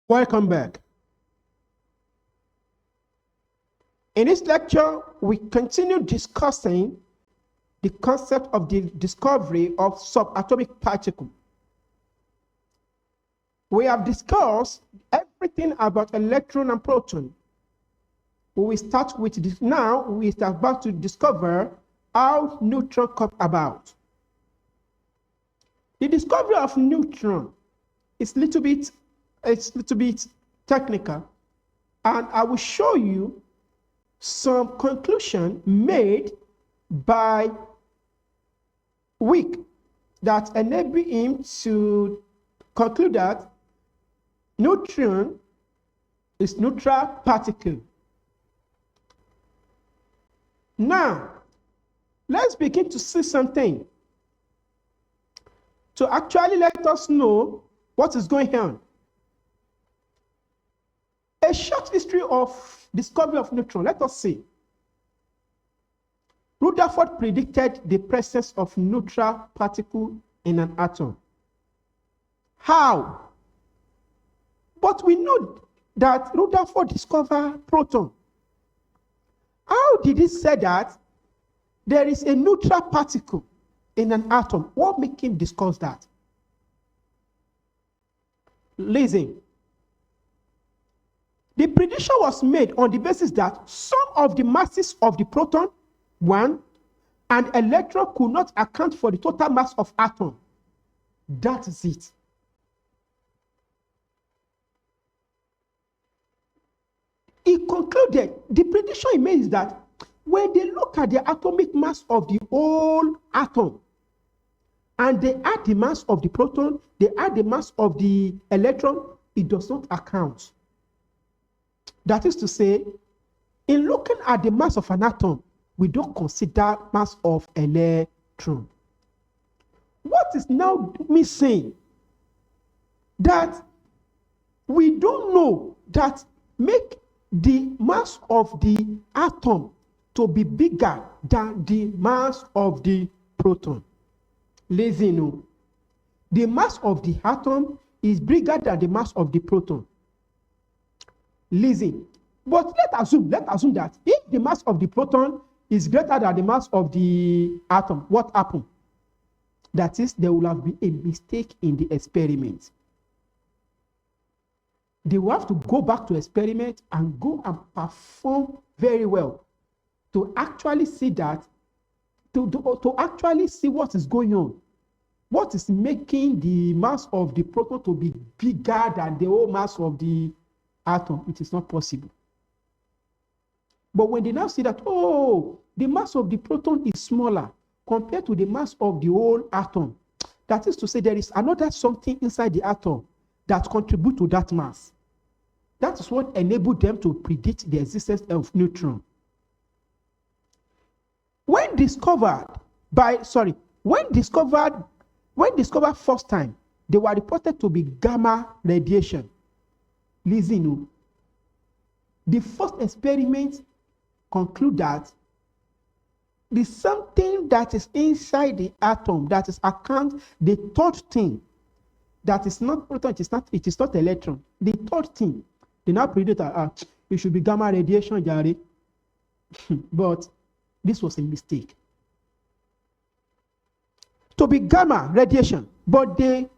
Welcome back. In this lecture, we continue discussing the concept of the discovery of subatomic particles. We have discussed everything about electron and proton. We will start with this now. We are about to discover how neutron come about. The discovery of neutron is little bit technical, and I will show you some conclusion made by Wick that enable him to conclude that neutron is neutral particle. Now, let's begin to see something to actually let us know what is going on. A short history of discovery of neutron. Let us see. Rutherford predicted the presence of neutral particle in an atom. How? But we know that Rutherford discovered proton. How did he say that there is a neutral particle in an atom? What made him discuss that? Listen. The prediction was made on the basis that some of the masses of the proton, one, and electron could not account for the total mass of atom. That is it. He concluded, the prediction he made is that when they look at the atomic mass of the whole atom, and they add the mass of the proton, they add the mass of the electron, it does not account. That is to say, in looking at the mass of an atom, we don't consider mass of electron. What is now missing? That we don't know that make the mass of the atom to be bigger than the mass of the proton. Listen, the mass of the atom is bigger than the mass of the proton. Listen, but let's assume that if the mass of the proton is greater than the mass of the atom, what happened? That is, there will have been a mistake in the experiment. They will have to go back to experiment and go and perform very well to actually see that, to actually see what is going on. What is making the mass of the proton to be bigger than the whole mass of the atom? It is not possible. But when they now see that, oh, the mass of the proton is smaller compared to the mass of the whole atom, that is to say there is another something inside the atom that contributes to that mass. That is what enabled them to predict the existence of neutron. When discovered first time, they were reported to be gamma radiation. Listen, the first experiment conclude that the something that is inside the atom that is the third thing that is not proton, it is not electron. The third thing, they now predict that it should be gamma radiation, Jare. But this was a mistake. To be gamma radiation, but they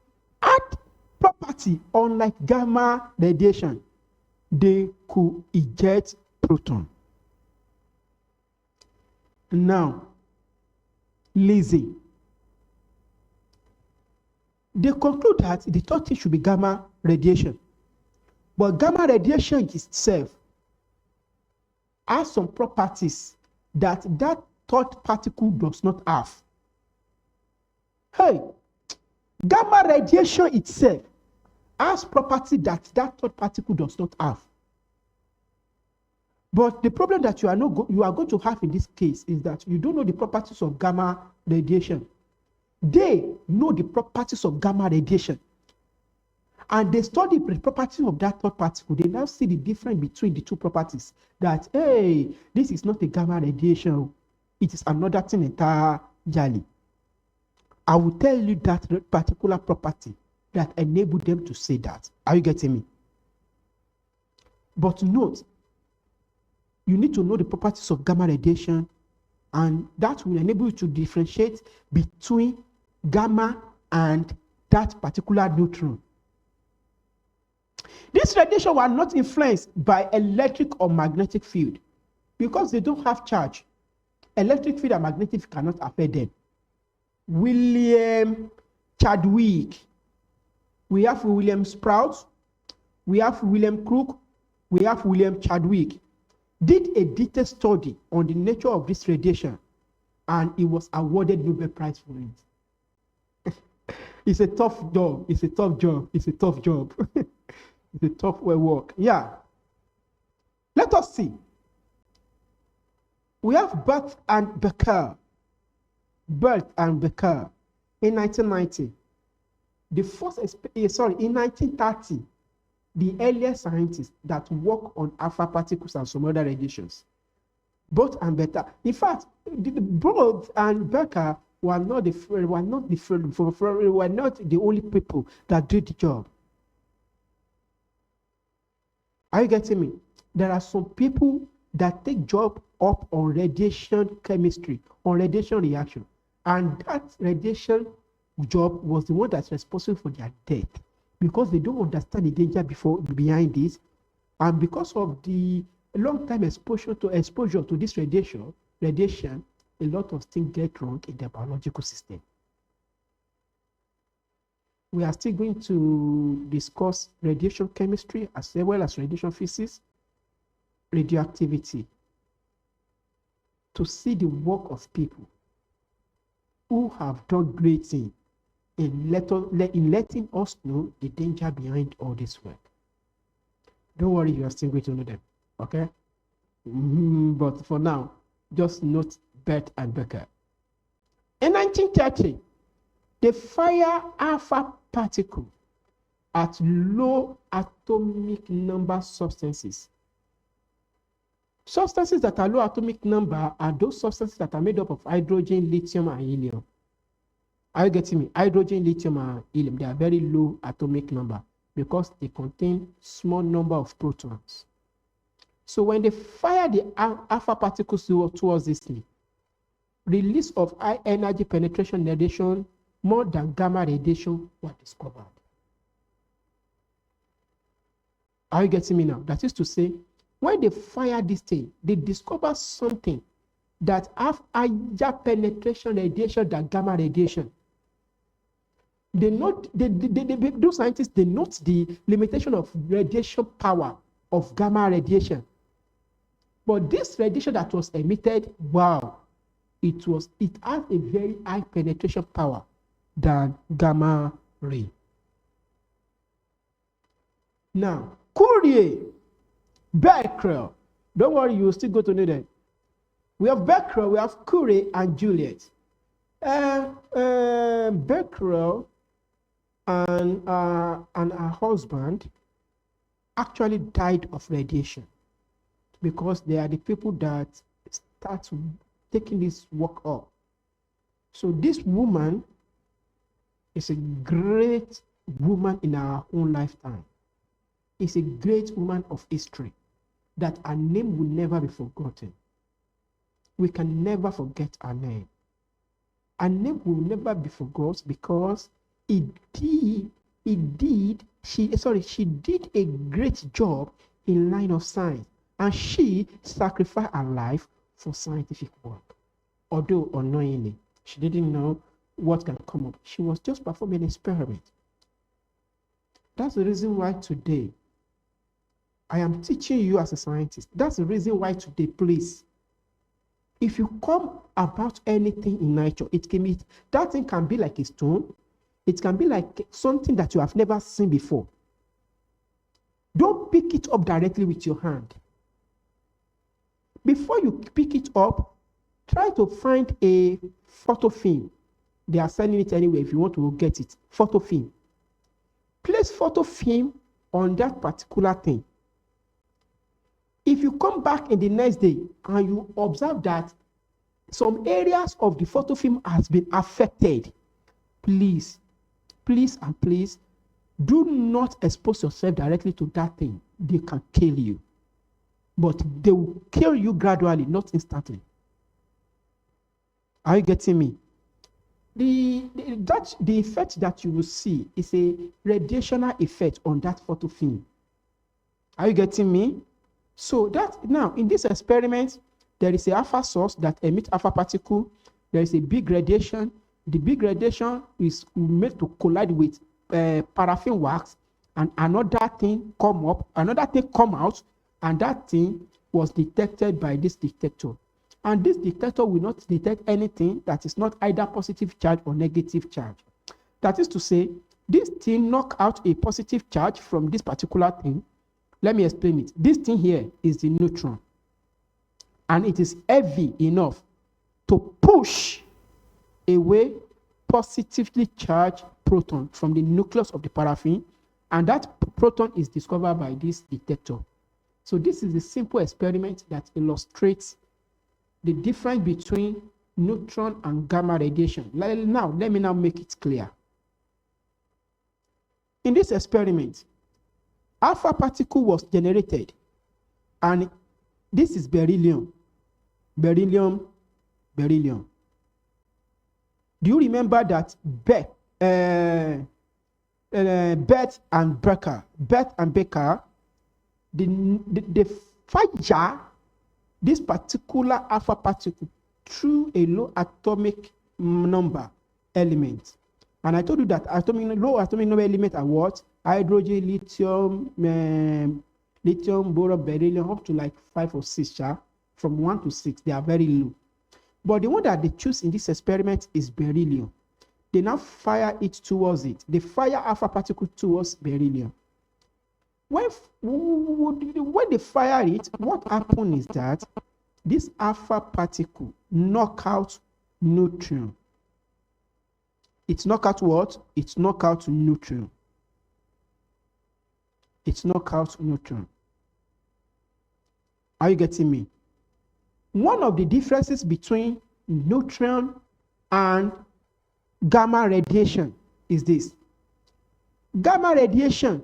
add property unlike gamma radiation. They could eject proton. Now, listen. They conclude that the third thing should be gamma radiation. But gamma radiation itself has some properties that third particle does not have. Hey, gamma radiation itself has property that third particle does not have. But the problem that you are going to have in this case is that you don't know the properties of gamma radiation. They know the properties of gamma radiation. And they study the properties of that third particle. They now see the difference between the two properties. That, hey, this is not a gamma radiation. It is another thing entirely. I will tell you that particular property that enabled them to say that. Are you getting me? But note, you need to know the properties of gamma radiation, and that will enable you to differentiate between gamma and that particular neutron. These radiation were not influenced by electric or magnetic field because they don't have charge. Electric field and magnetic field cannot affect them. William Chadwick, we have William Sprout, we have William Crook, we have William Chadwick, did a detailed study on the nature of this radiation, and he was awarded Nobel Prize for it. It's a tough job. It's a tough job. It's a tough job. It's a tough work. Yeah. Let us see. We have Bert and Becker. Bert and Becker in 1990. In 1930, the earliest scientists that work on alpha particles and some other radiations. Bert and Becker. In fact, Bert and Becker were not the only people that did the job. Are you getting me? There are some people that take job up on radiation chemistry, on radiation reaction, and that radiation job was the one that's responsible for their death because they don't understand the danger behind this, and because of the long-time exposure to this radiation, a lot of things get wrong in the biological system. We are still going to discuss radiation chemistry as well as radiation physics, radioactivity, to see the work of people who have done great things in letting us know the danger behind all this work. Don't worry, you are still going to know them, okay? But for now, just note Bert and Becker. In 1930, they fire alpha particle at low atomic number substances. Substances that are low atomic number are those substances that are made up of hydrogen, lithium, and helium. Are you getting me? Hydrogen, lithium, and helium, they are very low atomic number because they contain small number of protons. So when they fire the alpha particles towards this thing, release of high energy penetration radiation more than gamma radiation were discovered. Are you getting me now? That is to say, when they fire this thing, they discover something that have higher penetration radiation than gamma radiation. Those scientists, they note the limitation of radiation power of gamma radiation. But this radiation that was emitted, wow, it has a very high penetration power than gamma ray. Now, Curie, Becquerel, don't worry, you will still go to know them. We have Becquerel, we have Curie and Juliet. Becquerel and her husband actually died of radiation because they are the people that start taking this work up. So this woman is a great woman in our own lifetime. Is a great woman of history that her name will never be forgotten. We can never forget her name. Her name will never be forgotten because she did a great job in line of science, and she sacrificed her life for scientific work. Although unknowingly, she didn't know what can come up. She was just performing an experiment. That's the reason why today I am teaching you as a scientist. That's the reason why today, please, if you come about anything in nature, that thing can be like a stone. It can be like something that you have never seen before. Don't pick it up directly with your hand. Before you pick it up, try to find a photo film. They are selling it anyway if you want to get it. Photo film. Place photo film on that particular thing. If you come back in the next day and you observe that some areas of the photo film has been affected, please do not expose yourself directly to that thing. They can kill you. but they will kill you gradually, not instantly. Are you getting me? The effect that you will see is a radiational effect on that photofilm. Are you getting me? So that now in this experiment, there is a alpha source that emits alpha particle. There is a big radiation. The big radiation is made to collide with paraffin wax, and another thing come out, and that thing was detected by this detector. And this detector will not detect anything that is not either positive charge or negative charge. That is to say, this thing knock out a positive charge from this particular thing. Let me explain it. This thing here is the neutron, and it is heavy enough to push away positively charged proton from the nucleus of the paraffin, and that proton is discovered by this detector. So this is a simple experiment that illustrates the difference between neutron and gamma radiation. Let me make it clear. In this experiment, alpha particle was generated, and this is beryllium. Do you remember that Beth and Becker, they fire this particular alpha particle through a low atomic number element. And I told you that low atomic number element are what? Hydrogen, lithium, boron, beryllium, up to like 5 or 6, from 1 to 6. They are very low. But the one that they choose in this experiment is beryllium. They now fire it towards it. They fire alpha particle towards beryllium. When they fire it, what happens is that this alpha particle knock out neutron. It's knock out what? It's knock out neutron. It's knock out neutron. Are you getting me? One of the differences between neutron and gamma radiation is this. Gamma radiation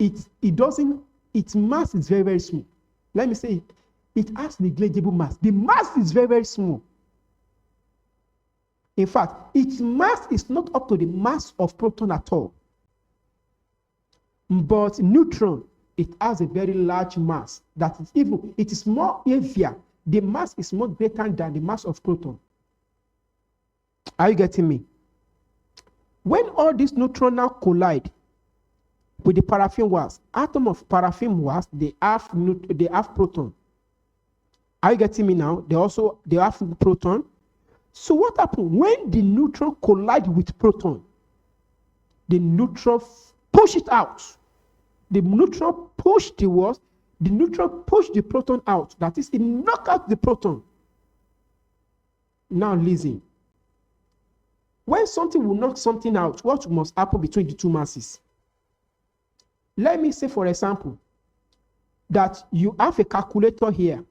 its mass is very, very small. Let me say it has negligible mass. The mass is very, very small. In fact, its mass is not up to the mass of proton at all. But neutron, it has a very large mass. That is even, it is more heavier. The mass is more greater than the mass of proton. Are you getting me? When all these neutrons now collide with the paraffin wax, atom of paraffin wax, they have proton. Are you getting me now? They have proton. So what happens when the neutron collide with proton? The neutron push it out. The neutron push the what? The neutron push the proton out. That is, it knock out the proton. Now listen. When something will knock something out, what must happen between the two masses? Let me say, for example, that you have a calculator here.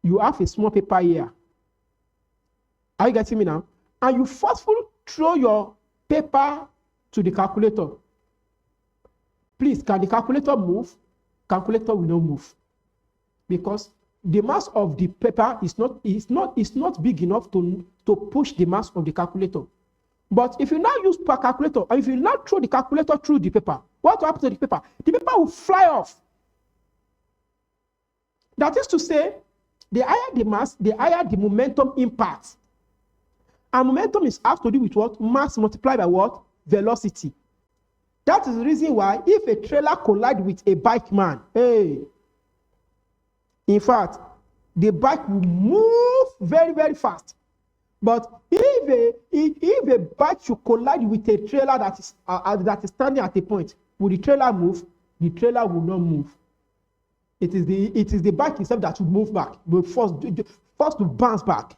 You have a small paper here. Are you getting me now? And you forcefully throw your paper to the calculator. Please, can the calculator move? Calculator will not move. Because the mass of the paper is not big enough to push the mass of the calculator. But if you now use per calculator, or if you now throw the calculator through the paper, what will happen to the paper? The paper will fly off. That is to say, the higher the mass, the higher the momentum impact. And momentum is has to do with what? Mass multiplied by what? Velocity. That is the reason why if a trailer collides with a bike man, in fact, the bike will move very, very fast. But if a bike should collide with a trailer that is standing at a point, will the trailer move? The trailer will not move. It is the bike itself that will move back, will forced to bounce back.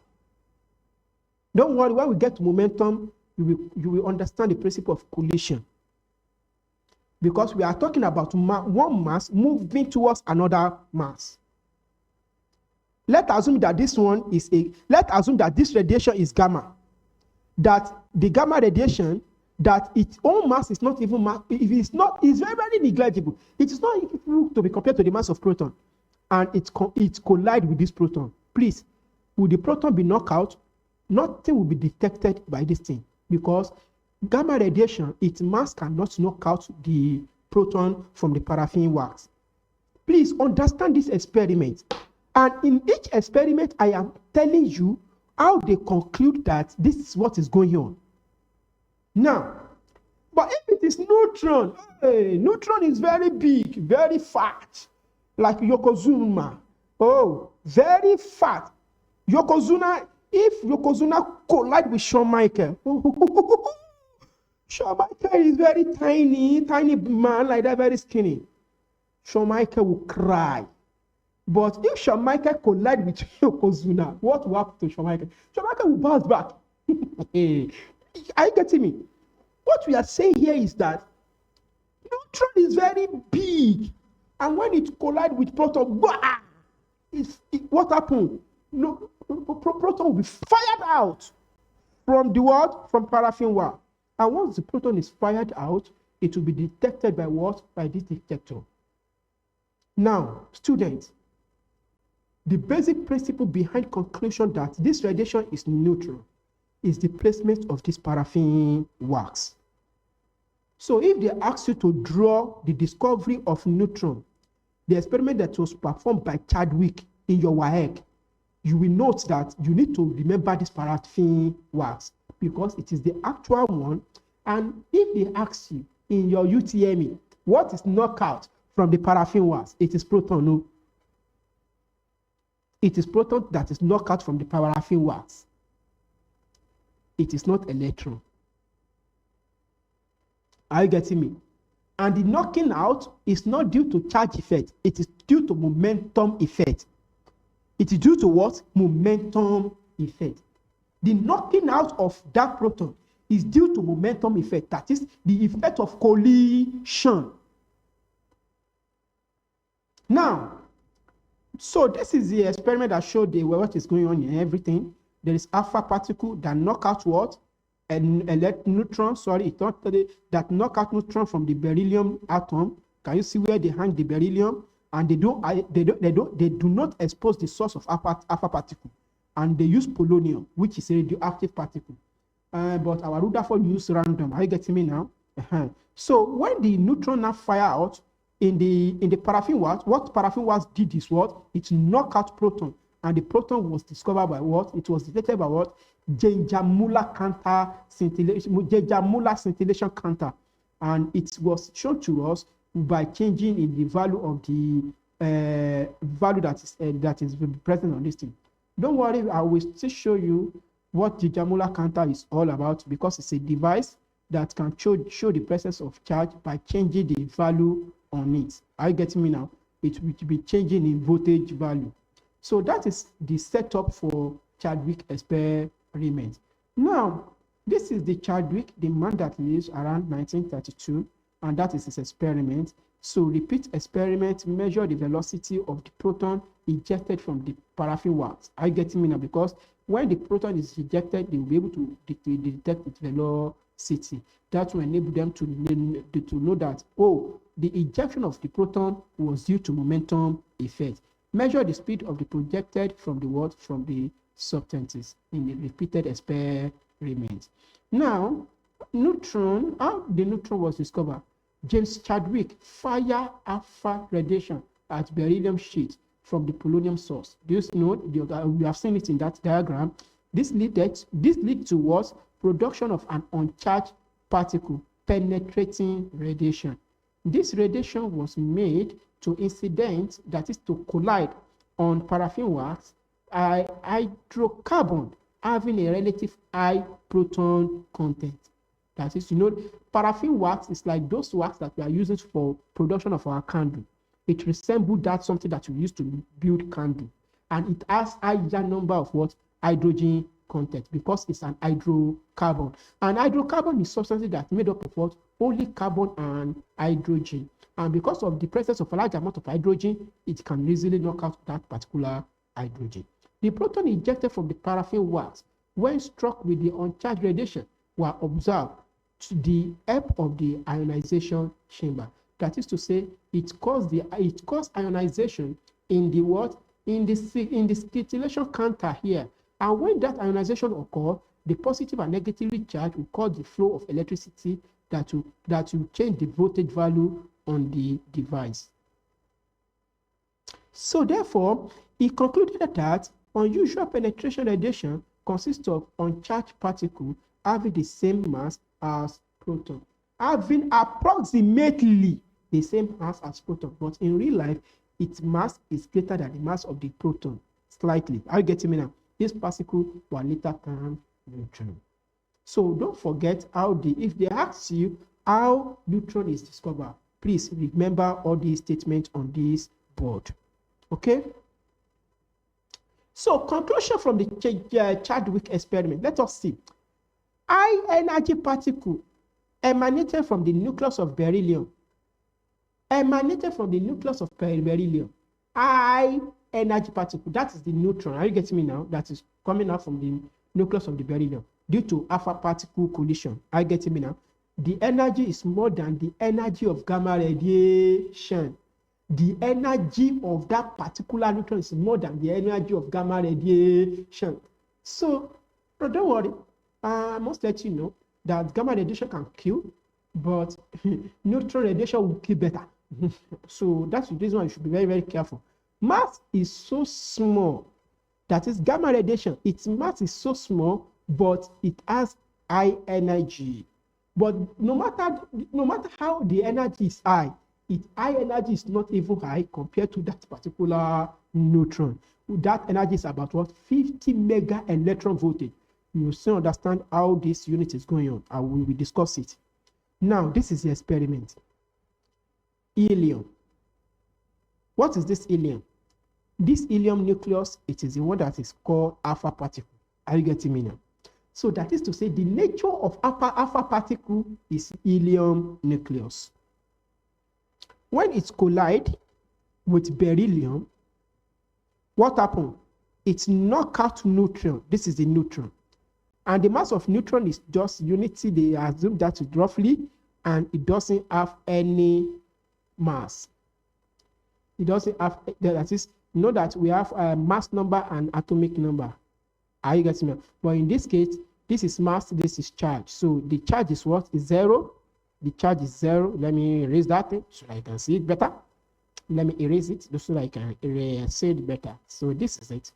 Don't worry, when we get to momentum, you will understand the principle of collision. Because we are talking about one mass moving towards another mass. Let's assume that this radiation is gamma. That the gamma radiation that its own mass is not even mass, if it's not, it's very, very negligible. It is not equal to be compared to the mass of proton, and it collide with this proton. Please, will the proton be knocked out? Nothing will be detected by this thing, because gamma radiation, its mass cannot knock out the proton from the paraffin wax. Please understand this experiment. And in each experiment, I am telling you how they conclude that this is what is going on. Now, but if it is neutron, hey, neutron is very big, very fat, like Yokozuna. Oh, very fat. Yokozuna, if Yokozuna collide with Shawn Michael, Shawn Michael is very tiny, tiny man like that, very skinny. Shawn Michael will cry. But if Shawn Michael collide with Yokozuna, what will happen to Shawn Michael? Shawn Michael will bounce back. Are you getting me? What we are saying here is that neutron is very big, and when it collides with proton, what happened? No, proton will be fired out from the what? From paraffin wax. And once the proton is fired out, it will be detected by what? By this detector. Now, students, the basic principle behind conclusion that this radiation is neutral is the placement of this paraffin wax. So if they ask you to draw the discovery of neutron, the experiment that was performed by Chadwick in your WAEC, you will note that you need to remember this paraffin wax because it is the actual one. And if they ask you in your UTME, what is knockout from the paraffin wax? It is proton, no? It is proton that is knocked out from the paraffin wax. It is not electron. Are you getting me? And the knocking out is not due to charge effect. It is due to momentum effect. It is due to what? Momentum effect. The knocking out of that proton is due to momentum effect. That is the effect of collision. Now, so this is the experiment that showed what is going on in everything. There is alpha particle that knock out what? And neutron, sorry, it's not that knock out neutron from the beryllium atom. Can you see where they hang the beryllium? And they do not expose the source of alpha particle. And they use polonium, which is a radioactive particle. But our Rutherford use random. Are you getting me now? So when the neutron now fire out in the paraffin wax, what paraffin wax did is what? It knocked out proton. And the proton was discovered by what? It was detected by what? Muller scintillation counter. And it was shown to us by changing in the value of the value that is present on this thing. Don't worry, I will still show you what the Muller counter is all about, because it's a device that can show the presence of charge by changing the value on it. Are you getting me now? It will be changing in voltage value. So that is the setup for Chadwick experiment. Now, this is the Chadwick, the man that lives around 1932, and that is his experiment. So repeat experiment, measure the velocity of the proton ejected from the paraffin wax. Are you getting me now? Because when the proton is ejected, they will be able to detect its velocity. That will enable them to know that, oh, the ejection of the proton was due to momentum effect. Measure the speed of the projected from the what? From the substances in the repeated experiment. Now, neutron, how the neutron was discovered? James Chadwick fire alpha radiation at beryllium sheet from the polonium source. Do you know? We have seen it in that diagram. This lead to what? Production of an uncharged particle penetrating radiation. This radiation was made to incident, that is to collide on paraffin wax, hydrocarbon having a relative high proton content. That is, paraffin wax is like those wax that we are using for production of our candle. It resembles that something that we use to build candle, and it has higher number of what? Hydrogen content, because it's an hydrocarbon. And hydrocarbon is substances that made up of what? Only carbon and hydrogen. And because of the presence of a large amount of hydrogen, it can easily knock out that particular hydrogen. The proton ejected from the paraffin wax, when struck with the uncharged radiation, were observed to the help of the ionization chamber. That is to say, it causes ionization in the what? In the scintillation counter here. And when that ionization occurs, the positive and negative charge will cause the flow of electricity that will change the voltage value on the device. So therefore, he concluded that unusual penetration radiation consists of uncharged particles having the same mass as proton, having approximately the same mass as proton, but in real life, its mass is greater than the mass of the proton, slightly. Are you getting me now? This particle were later termed neutron. So don't forget if they ask you how neutron is discovered, please remember all these statements on this board. Okay? So conclusion from the Chadwick experiment. Let us see. High energy particle emanated from the nucleus of beryllium. High energy particle. That is the neutron. Are you getting me now? That is coming out from the nucleus of the beryllium due to alpha particle collision. Are you getting me now? The energy is more than the energy of gamma radiation. The energy of that particular neutron is more than the energy of gamma radiation. So, don't worry. I must let you know that gamma radiation can kill, but neutron radiation will kill better. So that's the reason why you should be very, very careful. Mass is so small, that is gamma radiation. Its mass is so small, but it has high energy. But no matter how the energy is high, its high energy is not even high compared to that particular neutron. That energy is about what? 50 mega electron voltage. You will soon understand how this unit is going on. I will discuss it. Now, this is the experiment. Helium. What is this helium? This helium nucleus, it is the one that is called alpha particle. Are you getting me now? So that is to say, the nature of alpha particle is helium nucleus. When it collides with beryllium, what happens? It knocks out neutron. This is the neutron. And the mass of neutron is just unity. They assume that roughly, and it doesn't have any mass. It doesn't have, that is, you know that we have a mass number and atomic number. Are you getting me? But in this case, this is mass, this is charge. So the charge is what? Is 0. The charge is 0. Let me erase that thing so I can see it better. Let me erase it so I can see it better. So this is it.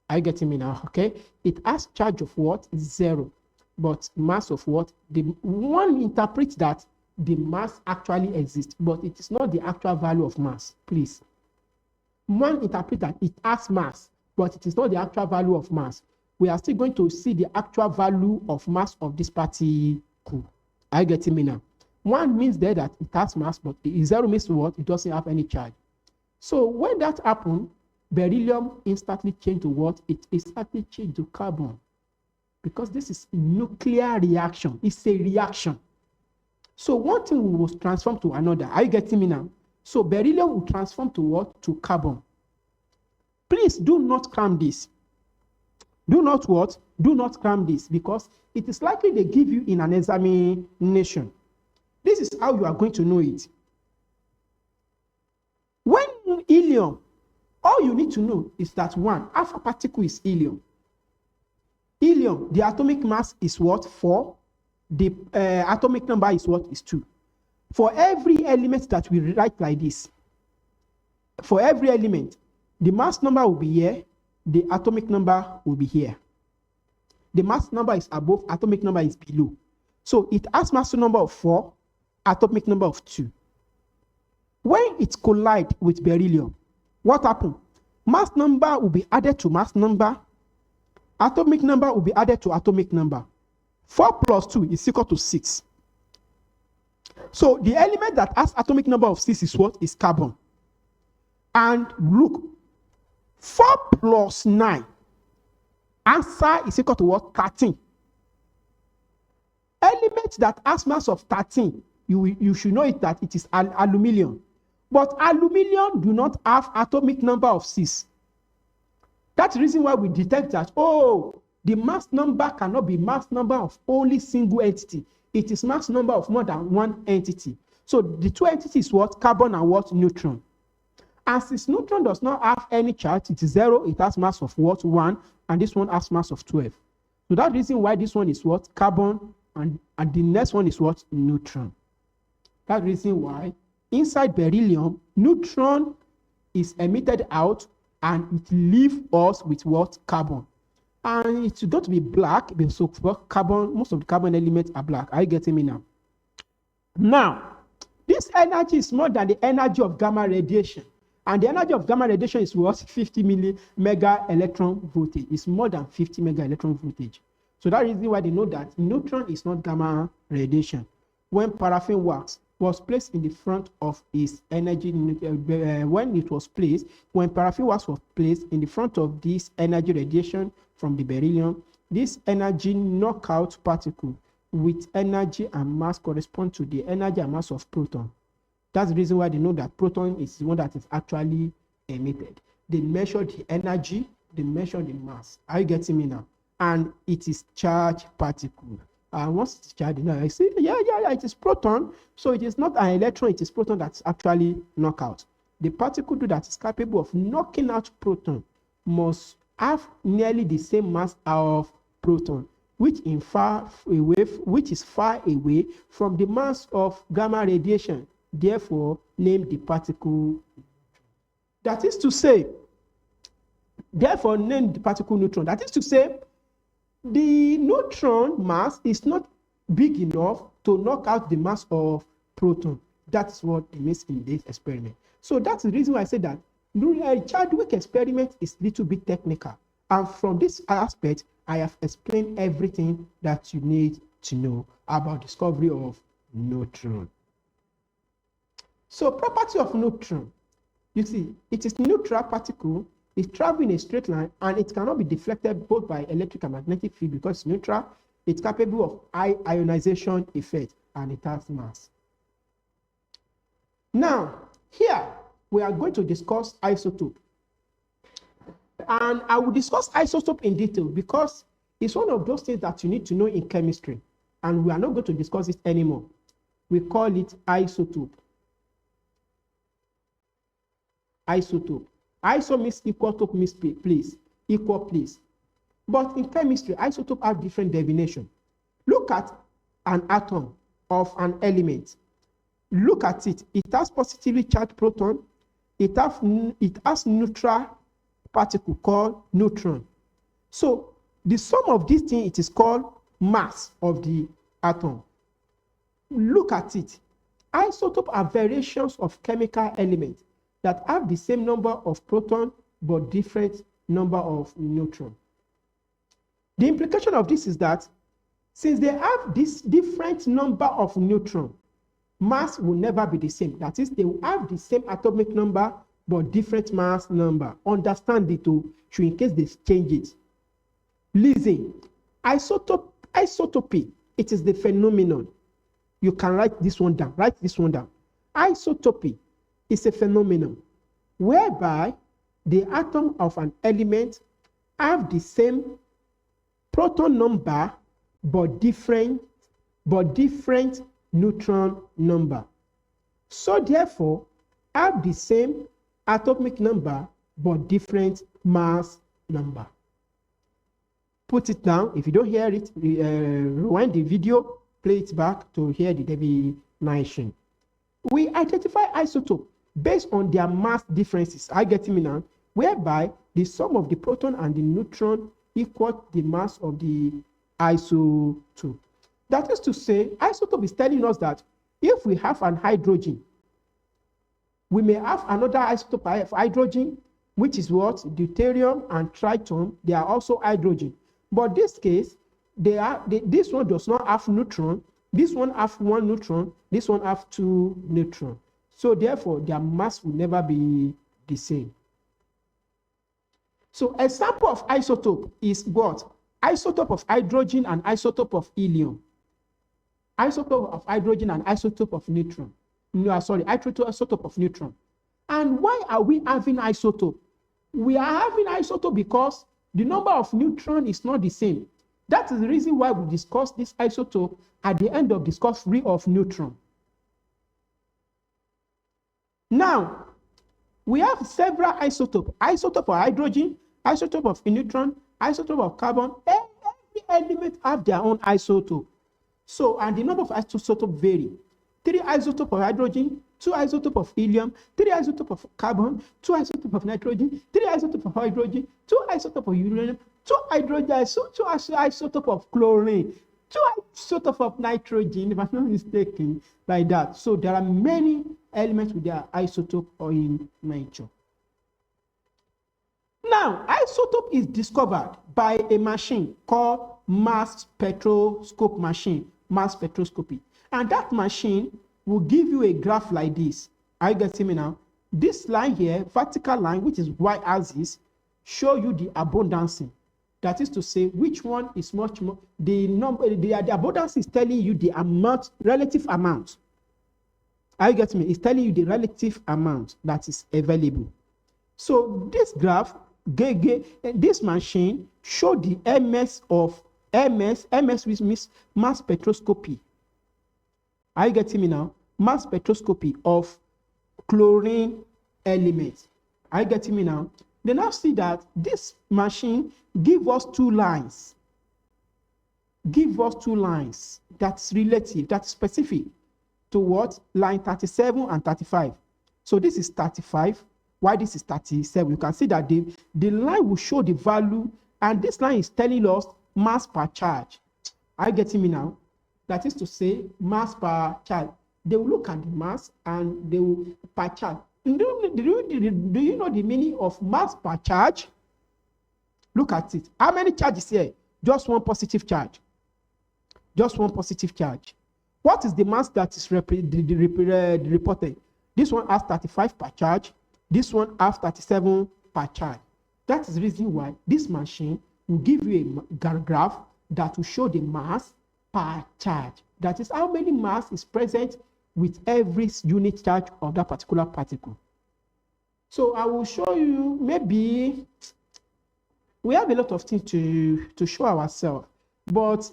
Are you getting me now? Okay. It has charge of what? 0. But mass of what? The one interprets that the mass actually exists, but it is not the actual value of mass. Please. One interprets that it has mass, but it is not the actual value of mass. We are still going to see the actual value of mass of this particle. Are you getting me now? One means there that it has mass, but 0 means what? It doesn't have any charge. So when that happens, beryllium instantly changed to what? It instantly changed to carbon. Because this is nuclear reaction. It's a reaction. So one thing will transform to another. Are you getting me now? So beryllium will transform to what? To carbon. Please do not cram this. Do not what? Do not cram this, because it is likely they give you in an examination. This is how you are going to know it. When helium, all you need to know is that one, alpha particle is helium. Helium, the atomic mass is what? 4. The atomic number is what? Is 2. For every element that we write like this, for every element, the mass number will be here, the atomic number will be here. The mass number is above, atomic number is below. So it has mass number of 4, atomic number of 2. When it collides with beryllium, what happens? Mass number will be added to mass number, atomic number will be added to atomic number. 4 plus 2 is equal to 6. So the element that has atomic number of 6 is what? Is carbon. And look, 4 plus 9, answer is equal to what? 13. Element that has mass of 13, you should know it that it is aluminium. But aluminium do not have atomic number of 6. That's the reason why we detect that, oh, the mass number cannot be mass number of only single entity. it is mass number of more than one entity. So the two entities what? Carbon and what? Neutron. As this neutron does not have any charge, it is 0, it has mass of what? 1, and this one has mass of 12. So that's the reason why this one is what? Carbon, and the next one is what? Neutron. That's the reason why inside beryllium, neutron is emitted out and it leaves us with what? Carbon. And it's going to be black, so carbon, most of the carbon elements are black. Are you getting me now? Now, this energy is more than the energy of gamma radiation. And the energy of gamma radiation is what? 50 mega electron voltage. It's more than 50 mega electron voltage. So that is why they know that neutron is not gamma radiation. When paraffin wax was placed in the front of its energy, when paraffin wax was placed in the front of this energy radiation from the beryllium, this energy knockout particle with energy and mass correspond to the energy and mass of proton. That's the reason why they know that proton is the one that is actually emitted. They measure the energy, they measure the mass. Are you getting me now? And it is charged particle. And once it's charged, I say, yeah, it is proton. So it is not an electron, it is proton that's actually knockout. The particle that is capable of knocking out proton must have nearly the same mass of proton, which is far away from the mass of gamma radiation. Therefore, name the particle. That is to say, therefore, name the particle neutron. That is to say, the neutron mass is not big enough to knock out the mass of proton. That's what it means in this experiment. So that's the reason why I said that Chadwick experiment is a little bit technical. And from this aspect, I have explained everything that you need to know about discovery of neutron. So property of neutron, you see, it is neutral particle, it travels in a straight line, and it cannot be deflected both by electric and magnetic field because it's neutral. It's capable of high ionization effect, and it has mass. Now, here we are going to discuss isotope. And I will discuss isotope in detail because it's one of those things that you need to know in chemistry. And we are not going to discuss it anymore. We call it isotope. Isotope. Iso means equal, to means place, equal place. But in chemistry, isotope have different definition. Look at an atom of an element. Look at it. It has positively charged proton. It has neutral particle called neutron. So the sum of these things, it is called mass of the atom. Look at it. Isotopes are variations of chemical elements that have the same number of proton but different number of neutron. The implication of this is that since they have this different number of neutron, mass will never be the same. That is, they will have the same atomic number but different mass number. Understand it too, so in case they change it. Listen, isotopy, it is the phenomenon. You can write this one down. Write this one down. Isotopy is a phenomenon whereby the atom of an element have the same proton number but different neutron number. So therefore, have the same atomic number but different mass number. Put it down. If you don't hear it, rewind the video, play it back to hear the definition. We identify isotope based on their mass differences. Are you getting me now? Whereby the sum of the proton and the neutron equal the mass of the isotope. That is to say, isotope is telling us that if we have an hydrogen, we may have another isotope of hydrogen, which is what? Deuterium and tritium. They are also hydrogen. But this case, this one does not have neutron. This one have one neutron. This one have two neutron. So therefore, their mass will never be the same. So example of isotope is what? Isotope of hydrogen and isotope of helium. Isotope of hydrogen and isotope of neutron. No, sorry, isotope of neutron. And why are we having isotope? We are having isotope because the number of neutron is not the same. That is the reason why we discuss this isotope at the end of discovery of neutron. Now, we have several isotopes. Isotope of hydrogen, isotope of neutron, isotope of carbon. Every element have their own isotope. So, and the number of isotopes vary. 3 isotopes of hydrogen, 2 isotopes of helium, 3 isotopes of carbon, 2 isotopes of nitrogen, 3 isotopes of hydrogen, 2 isotopes of uranium, 2 hydrogen, 2 isotopes of chlorine, 2 isotopes of nitrogen, if I'm not mistaken, like that. So there are many elements with their isotope or in nature. Now, isotope is discovered by a machine called mass spectroscope machine, mass spectroscopy. And that machine will give you a graph like this. Are you getting me now? This line here, vertical line, which is y-axis, show you the abundance. That is to say, which one is much more, the abundance is telling you the amount, relative amount. Are you getting me? It's telling you the relative amount that is available. So this graph, this machine show the MS which means mass spectroscopy. Are you getting me now? Mass spectroscopy of chlorine elements. Are you getting me now? Then now see that this machine give us 2 lines. Give us 2 lines. That's relative, that's specific to what? Line 37 and 35. So this is 35. Why this is 37? You can see that the line will show the value, and this line is telling us mass per charge. Are you getting me now? That is to say, mass per charge. They will look at the mass and they will per charge. Do you know the meaning of mass per charge? Look at it. How many charges here? Just one positive charge. Just one positive charge. What is the mass that is reported? This one has 35 per charge. This one has 37 per charge. That is the reason why this machine will give you a graph that will show the mass per charge. That is how many mass is present with every unit charge of that particular particle. So I will show you, maybe we have a lot of things to show ourselves, but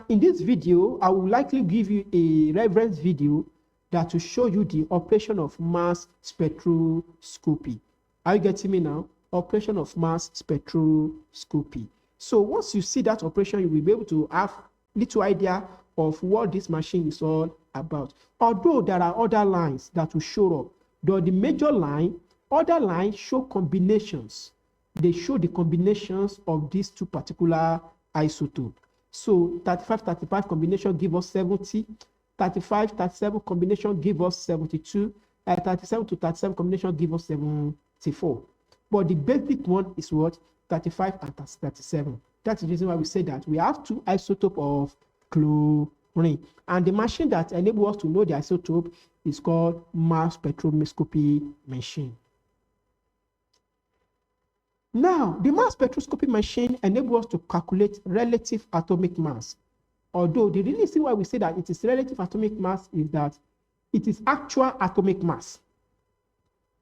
in this video, I will likely give you a reference video that will show you the operation of mass spectroscopy. Are you getting me now? Operation of mass spectroscopy. So once you see that operation, you will be able to have little idea of what this machine is all about. Although there are other lines that will show up, though the major line, other lines show combinations. They show the combinations of these 2 particular isotopes. So 35-35 combination give us 70, 35-37 combination give us 72, 37 to 37 combination give us 74. But the basic one is what? 35 and 37. That's the reason why we say that we have 2 isotopes of chlorine. And the machine that enables us to know the isotope is called mass spectroscopy machine. Now, the mass spectroscopy machine enables us to calculate relative atomic mass. Although the reason why we say that it is relative atomic mass is that it is actual atomic mass.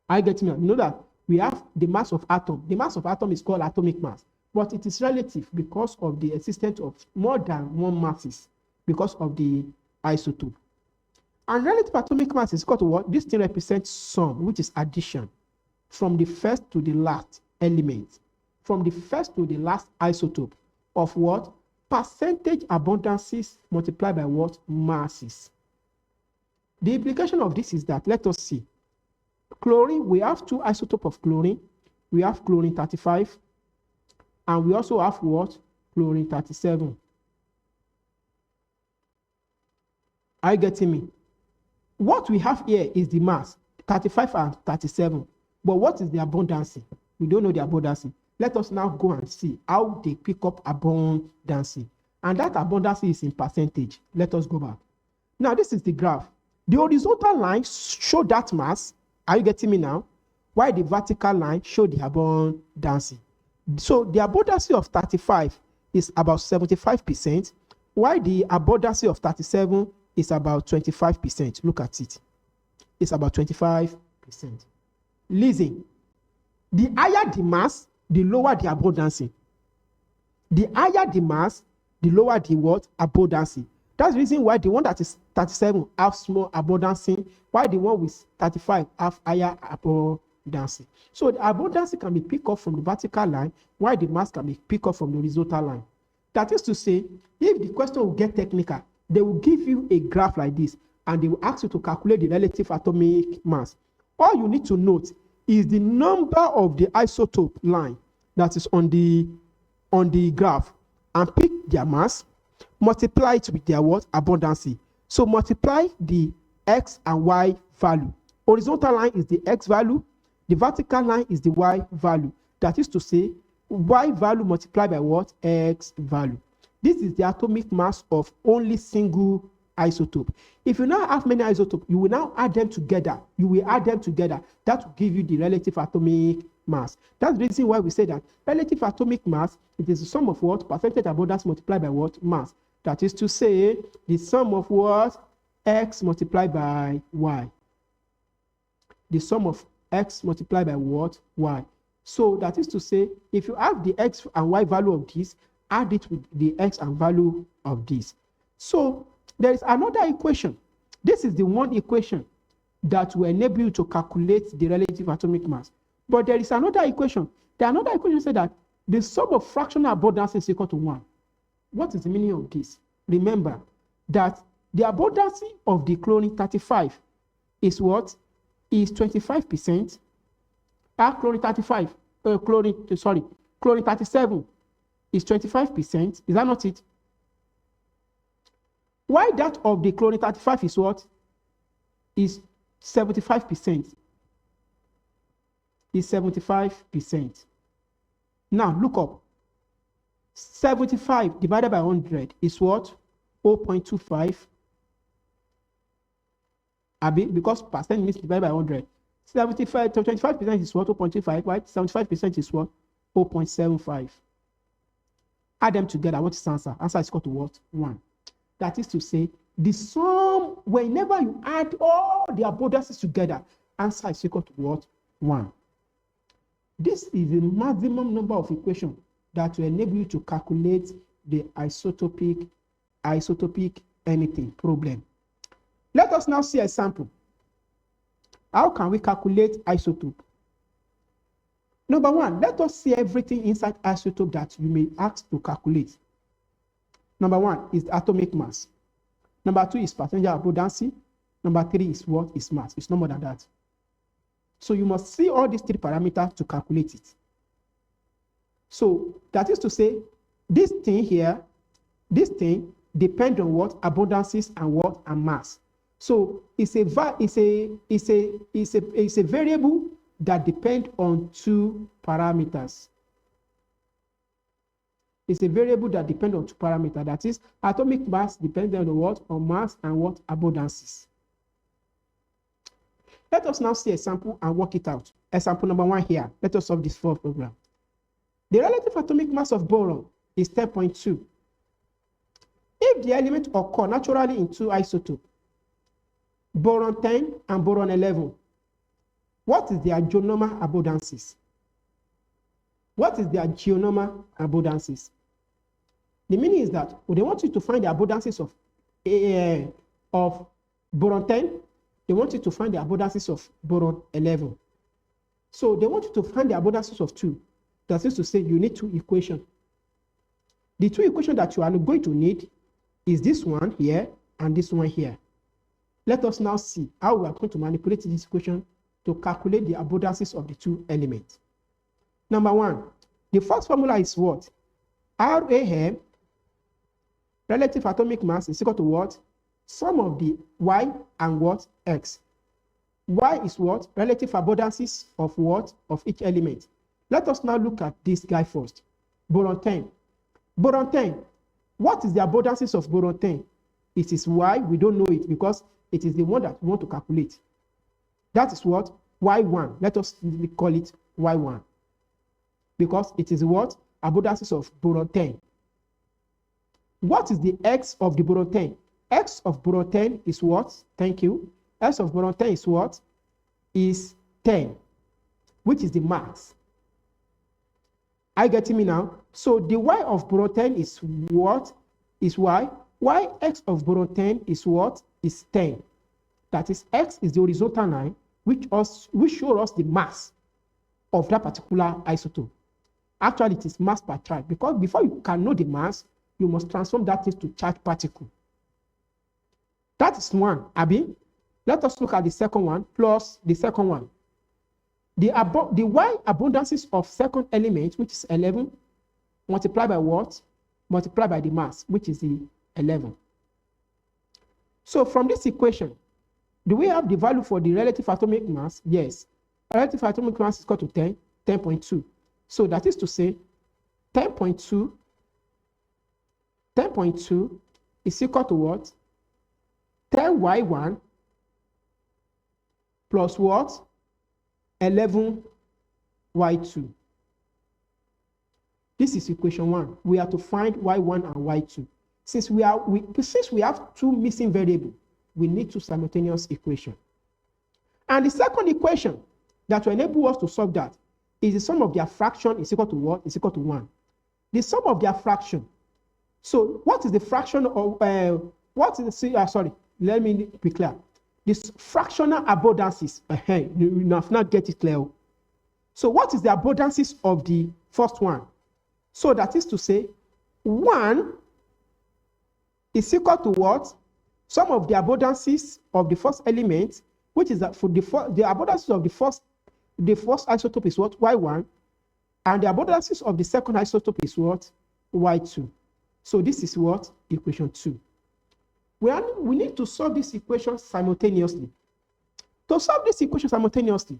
I get me. You know that we have the mass of atom. The mass of atom is called atomic mass, but it is relative because of the existence of more than one masses because of the isotope. And relative atomic mass is equal to what? This thing represents sum, which is addition from the first to the last element, from the first to the last isotope of what? Percentage abundances multiplied by what? Masses. The implication of this is that, let us see. Chlorine, we have 2 isotopes of chlorine. We have chlorine 35, and we also have what? Chlorine 37. Are you getting me? What we have here is the mass, 35 and 37. But what is the abundance? We don't know the abundance. Let us now go and see how they pick up abundance. And that abundance is in percentage. Let us go back. Now, this is the graph. The horizontal line show that mass. Are you getting me now? While the vertical line show the abundance. So the abundance of 35 is about 75%, while the abundance of 37 is about 25%. Look at it. It's about 25%. Listen, the higher the mass, the lower the abundance. The higher the mass, the lower the what? Abundancy. That's the reason why the one that is 37 have small abundancy, while the one with 35 have higher abundancy. So the abundancy can be picked up from the vertical line, while the mass can be picked up from the horizontal line. That is to say, if the question will get technical, they will give you a graph like this, and they will ask you to calculate the relative atomic mass. All you need to note is the number of the isotope line that is on the graph, and pick their mass, multiply it with their what? Abundancy. So multiply the x and y value. Horizontal line is the x value, the vertical line is the y value. That is to say, y value multiplied by what? X value. This is the atomic mass of only single isotope. If you now have many isotopes, you will now add them together. You will add them together. That will give you the relative atomic mass. That's the reason why we say that relative atomic mass, it is the sum of what? Percentage abundance multiplied by what? Mass. That is to say, the sum of what? X multiplied by y. The sum of x multiplied by what? Y. So that is to say, if you have the x and y value of this, add it with the x and value of this. So there is another equation. This is the one equation that will enable you to calculate the relative atomic mass. But there is another equation. Another equation says that the sum of fractional abundance is equal to 1. What is the meaning of this? Remember that the abundance of the chlorine 35 is what? Is 25%. Chlorine 37 is 25%. Is that not it? Why that of the chlorine 35 is what? Is 75%. Is 75%. Now look up. 75 divided by 100 is what? 0.25. Because percent means divided by 100. 75 to 25% is what? 0.25, right? 75% is what? 0.75. Add them together. What is the answer? Answer is equal to what? 1. That is to say, the sum, whenever you add all the abundances together, answer is equal to what? 1. This is the maximum number of equations that will enable you to calculate the isotopic anything problem. Let us now see a sample. How can we calculate isotope? Number 1, let us see everything inside isotope that you may ask to calculate. Number 1 is atomic mass. Number 2 is percentage abundancy. Number 3 is what? Is mass. It's no more than that. So you must see all these 3 parameters to calculate it. So that is to say, this thing here, this thing depends on what? Abundances and what? And mass. So it's a variable that depends on 2 parameters. It's a variable that depends on 2 parameters. That is, atomic mass depends on what? On mass and what? Abundances. Let us now see a sample and work it out. Example number 1 here. Let us solve this fourth problem. The relative atomic mass of boron is 10.2. If the element occur naturally in 2 isotopes, boron 10 and boron 11, what is their geonormal abundances? What is their geonormal abundances? The meaning is that they want you to find the abundances of boron 10. They want you to find the abundances of boron 11. So they want you to find the abundances of 2. That is to say, you need 2 equations. The 2 equations that you are going to need is this one here and this one here. Let us now see how we are going to manipulate this equation to calculate the abundances of the 2 elements. Number 1, the first formula is what? RAM, relative atomic mass, is equal to what? Sum of the y and what? X. Y is what? Relative abundances of what? Of each element. Let us now look at this guy first. Boron 10. Boron 10. What is the abundances of boron 10? It is y. We don't know it because it is the one that we want to calculate. That is what? Y1. Let us call it Y1. Because it is what? Abundances of boron 10. What is the X of the boron 10? X of boron 10 is what? Thank you. X of boron 10 is what? Is 10, which is the mass. Are you getting me now? So the Y of boron 10 is what? is y. Yx of boron 10 is what? Is 10. That is, x is the horizontal line, which shows us the mass of that particular isotope. Actually, it is mass per charge, because before you can know the mass, you must transform that into charge particle. That is one, Abi. Let us look at the second one plus the second one. The y abundances of second element, which is 11, multiplied by what? Multiplied by the mass, which is the 11. So from this equation, do we have the value for the relative atomic mass? Yes. Relative atomic mass is equal to 10, 10.2. So that is to say, 10.2 is equal to what? 10y1 plus what? 11y2. This is equation 1. We have to find y1 and y2. Since we have two missing variables, we need two simultaneous equations. And the second equation that will enable us to solve that is the sum of their fraction is equal to what? Is equal to 1. The sum of their fraction. So what is the fraction of, let me be clear. This fractional abundances, you have not get it clear. So what is the abundances of the first one? So that is to say, 1 is equal to what? Sum of the abundances of the first element, which is that for the abundances of the first isotope is what? Y1, and the abundances of the second isotope is what? Y2. So this is what? Equation 2. We need to solve this equation simultaneously. To solve this equation simultaneously,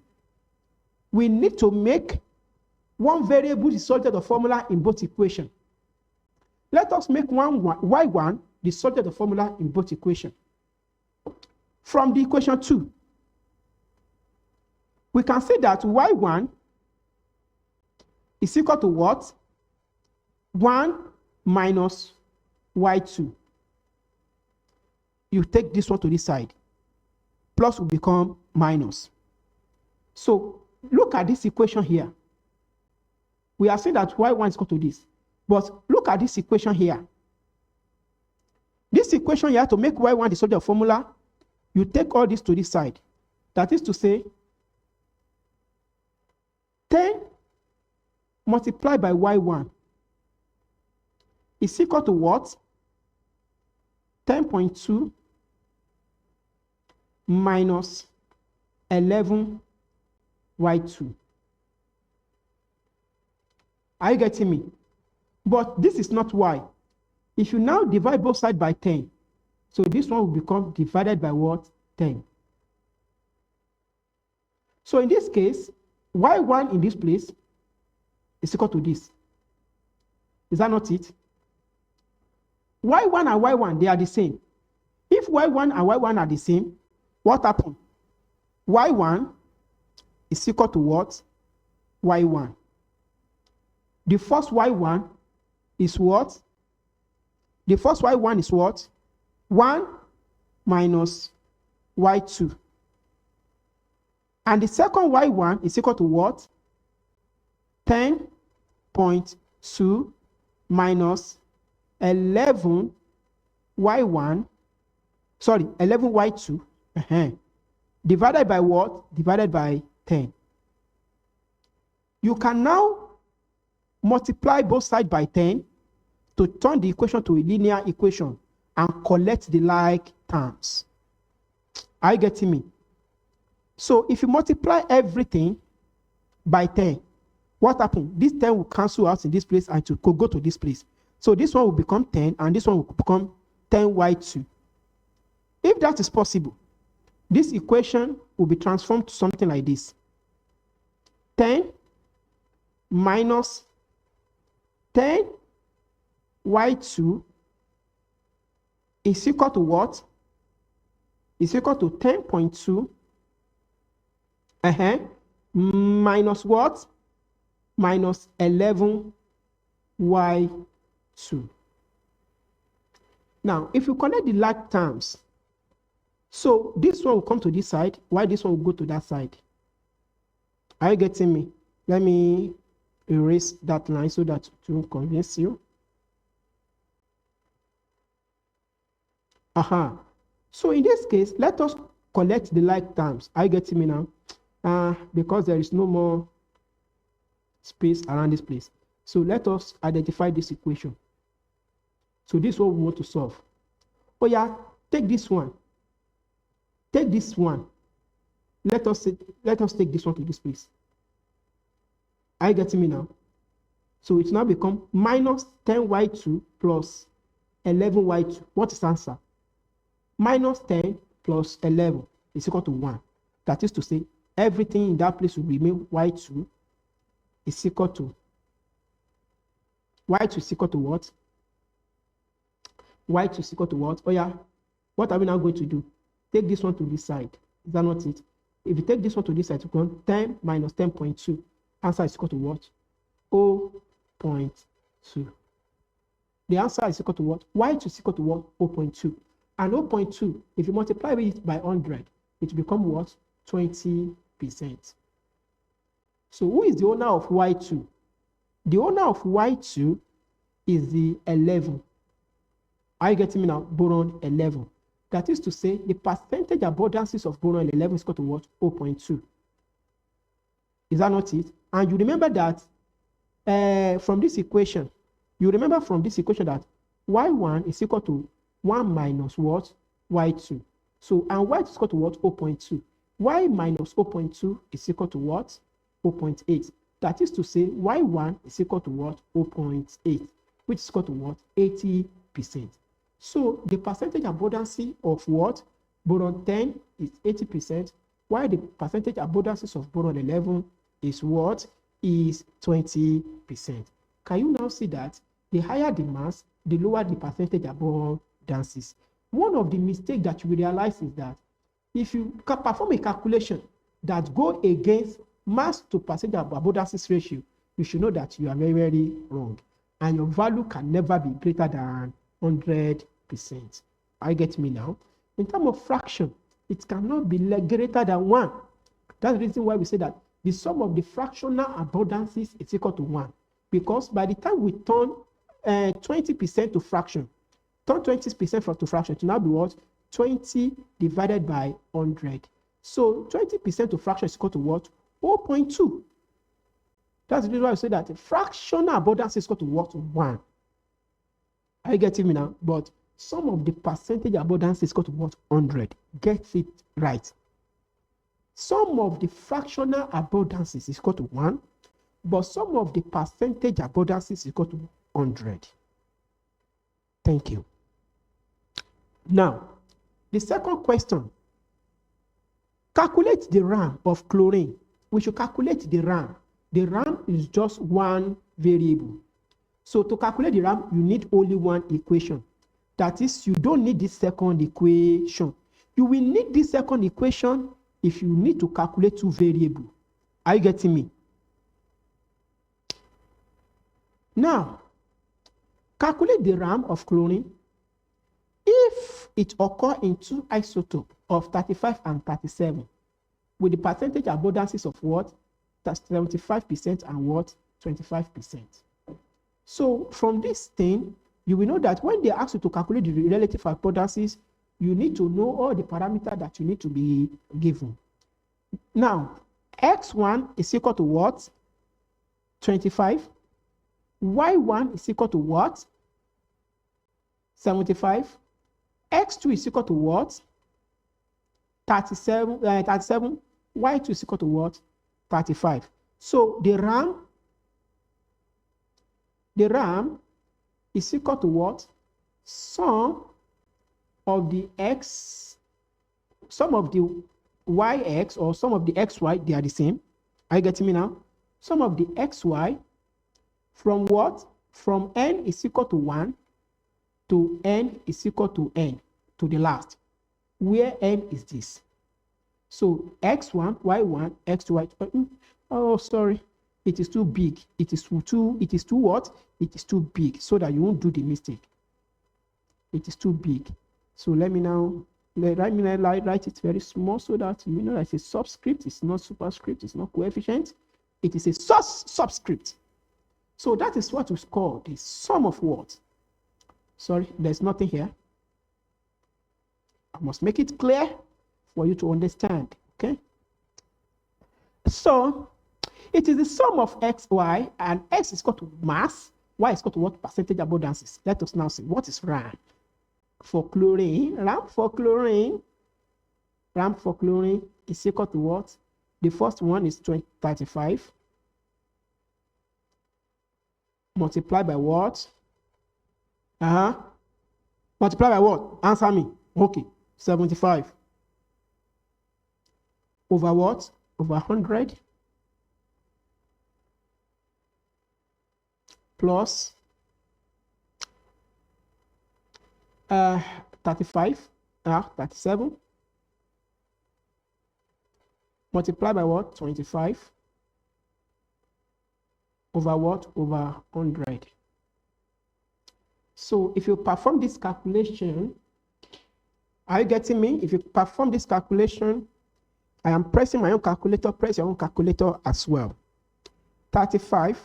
we need to make one variable the subject of formula in both equations. Let us make y1 the subject of formula in both equations. From the equation 2, we can say that y1 is equal to what? 1 minus y2. You take this one to this side. Plus will become minus. So look at this equation here. We have said that y1 is equal to this. But look at this equation here. This equation here, to make y1 the subject of formula, you take all this to this side. That is to say, 10 multiplied by y1 is equal to what? 10.2 minus 11 y2. Are you getting me? But this is not y. If you now divide both sides by 10, so this one will become divided by what? 10. So in this case, y1 in this place is equal to this. Is that not it? y1 and y1, they are the same. If y1 and y1 are the same, what happened? y1 is equal to what? y1. The first y1 is what? The first y1 is what? 1 minus y2. And the second y1 is equal to what? 10.2 minus 11 y1, 11 y2, divided by what? Divided by 10. You can now multiply both sides by 10 to turn the equation to a linear equation and collect the like terms. Are you getting me? So if you multiply everything by 10, what happens? This 10 will cancel out in this place and to go to this place. So this one will become 10 and this one will become 10y2. If that is possible, this equation will be transformed to something like this. 10 minus 10y2 is equal to what? Is equal to 10.2 minus what? Minus 11y2. Now, if you connect the like terms, so this one will come to this side, while this one will go to that side. Are you getting me? Let me erase that line so that it will convince you. So in this case, let us collect the like terms. Are you getting me now? Because there is no more space around this place. So let us identify this equation. So this is what we want to solve. Oh yeah, take this one. Take this one. Let us take this one to this place. Are you getting me now? So it now become minus 10y2 plus 11y2. What is the answer? Minus 10 plus 11 is equal to 1. That is to say, everything in that place will remain y2 is equal to y2 is equal to what? Y2 is equal to what? Oh yeah, what are we now going to do? Take this one to this side. Is that not it? If you take this one to this side, you can 10 minus 10.2. Answer is equal to what? 0.2. The answer is equal to what? Y2 is equal to what? 0.2. And 0.2, if you multiply it by 100, it will become what? 20%. So who is the owner of Y2? The owner of Y2 is the 11. Are you getting me now? Boron 11. That is to say, the percentage abundances of boron 11 is equal to what? 0.2. Is that not it? And you remember that from this equation, that Y1 is equal to 1 minus what? Y2. So, and Y2 is equal to what? 0.2. Y minus 0.2 is equal to what? 0.8. That is to say, Y1 is equal to what? 0.8, which is equal to what? 80%. So, the percentage abundancy of what? Boron 10 is 80%, while the percentage abundances of boron 11 is what? Is 20%. Can you now see that the higher the mass, the lower the percentage abundances? One of the mistakes that you will realize is that if you can perform a calculation that go against mass to percentage abundances ratio, you should know that you are very, very wrong. And your value can never be greater than 100%. I get me now? In terms of fraction, it cannot be greater than 1. That's the reason why we say that the sum of the fractional abundances is equal to 1. Because by the time we turn 20% to fraction, turn 20% to fraction, it will now be what? 20 divided by 100. So 20% to fraction is equal to what? 0.2. That's the reason why I say that the fractional abundance is equal to what? 1. Are you getting me now? But some of the percentage abundance is equal to what? 100. Get it right. Some of the fractional abundances is equal to 1, but some of the percentage abundances is equal to 100. Thank you. Now, the second question. Calculate the RAM of chlorine. We should calculate the RAM. The RAM is just one variable. So to calculate the RAM, you need only one equation. That is, you don't need this second equation. You will need this second equation if you need to calculate two variables. Are you getting me? Now, calculate the RAM of chlorine. If it occurs in two isotopes of 35 and 37, with the percentage abundances of what? That's 75% and what? 25%. So from this thing, you will know that when they ask you to calculate the relative abundances, you need to know all the parameters that you need to be given. Now, X1 is equal to what? 25. Y1 is equal to what? 75. X2 is equal to what? 37. Y2 is equal to what? 35. So the RAM is equal to what? Sum of the X, sum of the YX or sum of the XY, they are the same. Are you getting me now? Sum of the XY from what? From N is equal to 1 to N is equal to N to the last, where N is this. So X1, Y1, X2, Y2. Oh, sorry. It is too big. It is too what? It is too big, so that you won't do the mistake. It is too big. So let me now write it very small so that you know that it's a subscript. It's not superscript. It's not coefficient. It is a subscript. So that is what is called the sum of what? Sorry, there's nothing here. I must make it clear for you to understand, okay? So, it is the sum of x, y, and x is equal to mass, y is equal to what? Percentage abundances. Let us now see what is RAM for chlorine. RAM for chlorine is equal to what? The first one is 35 multiplied by what? Multiplied by what? Answer me. Okay, 75 over what? Over 100 plus 35, 37 multiplied by what? 25 over what? Over 100. So if you perform this calculation, are you getting me? If you perform this calculation, I am pressing my own calculator, press your own calculator as well. 35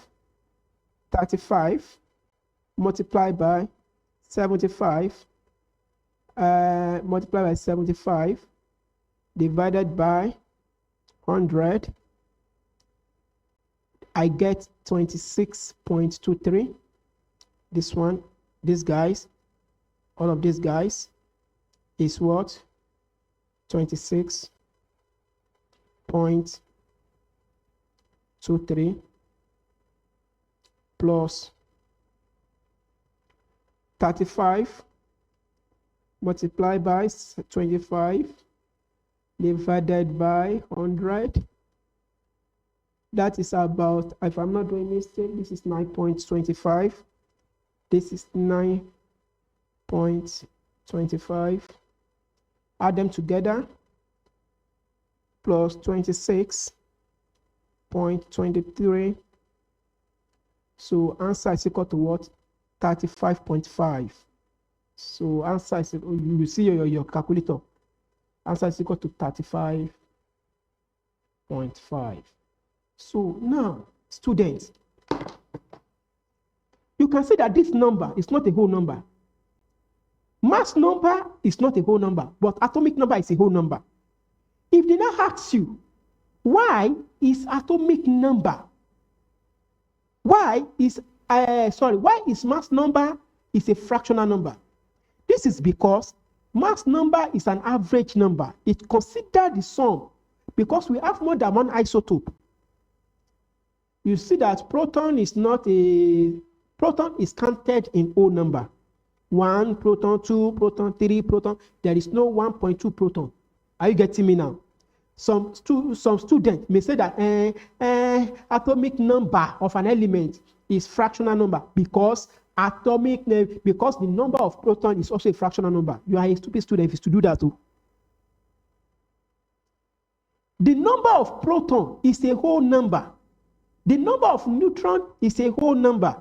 multiplied by 75 multiplied by 75 divided by 100, I get 26.23. This one, these guys, all of these guys is what? 26.23 plus 35 multiplied by 25 divided by 100. That is about, if I'm not doing mistake, this is 9.25. This is 9.25. Add them together. Plus 26.23. So answer is equal to what? 35.5. So answer is, you see your calculator. Answer is equal to 35.5. So now, students, you can see that this number is not a whole number. Mass number is not a whole number, but atomic number is a whole number. If they now ask you, why is atomic number? Why is mass number is a fractional number? This is because mass number is an average number. It considers the sum because we have more than one isotope. You see that proton is counted in whole number. 1 proton, 2 proton, 3 proton. There is no 1.2 proton. Are you getting me now? Some students may say that atomic number of an element is fractional number because the number of proton is also a fractional number. You are a stupid student if you do that too. The number of proton is a whole number. The number of neutron is a whole number.